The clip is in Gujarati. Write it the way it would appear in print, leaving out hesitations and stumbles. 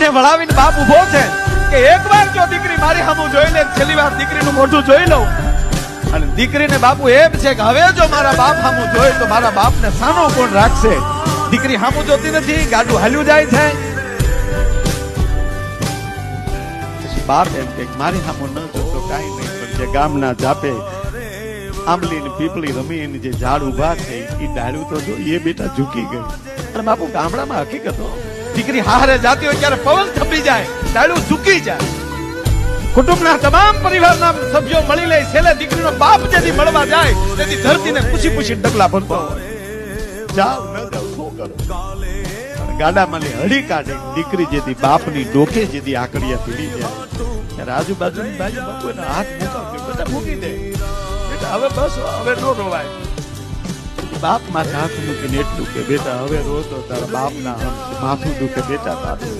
દીકરીને વળાવીને બાપ ઉભો છે કે એકવાર જો દીકરી મારી સામું જોઈ લે, છેલ્લી વાર દીકરીનું મોઢું જોઈ લઉં. અને દીકરીને બાપુ એમ છે કે હવે જો મારા બાપ સામું જોઈ તો મારા બાપને સાનો કોણ રાખશે. દીકરી સામું જોતી નથી, ગાડું હાલ્યું જાય છે. બાપ એમ કે મારી સામું ન જોતો કાંઈ નહીં, પણ જે ગામના જાપે આંબલી ને પીપળી રમી એની જે ઝાડ ઉભા છે એ ડાળું તો જો એ બેટા ઝૂકી ગઈ. અને બાપુ ગામડામાં હકીકત દીકરી હારે જાતી હોય ત્યારે પવન થપી જાય, ડાળું ઝૂકી જાય. કુટુંબના તમામ પરિવારના સભ્યો મળી લે, છેલ્લે દીકરીનો બાપ જેથી મળવા જાય તેથી ધરતીને પૂછી પૂછી ડગલા ભરતો હોય. જાવ ન જાવ શું કરો. ગાડામાં હળી કાઢે દીકરી જેથી બાપની ડોકે જેથી આકડિયા પીડી જાય ત્યારે આજુબાજુની બાજુ બાપુ એના હાથ મૂકાવ બધા મૂકી દે. હવે બસ હવે નો રોવાય. બાપ માથે હાથ મૂકીને એટલું કે બેટા હવે રો તો તારા બાપના માથું દુખે બેટા તારું.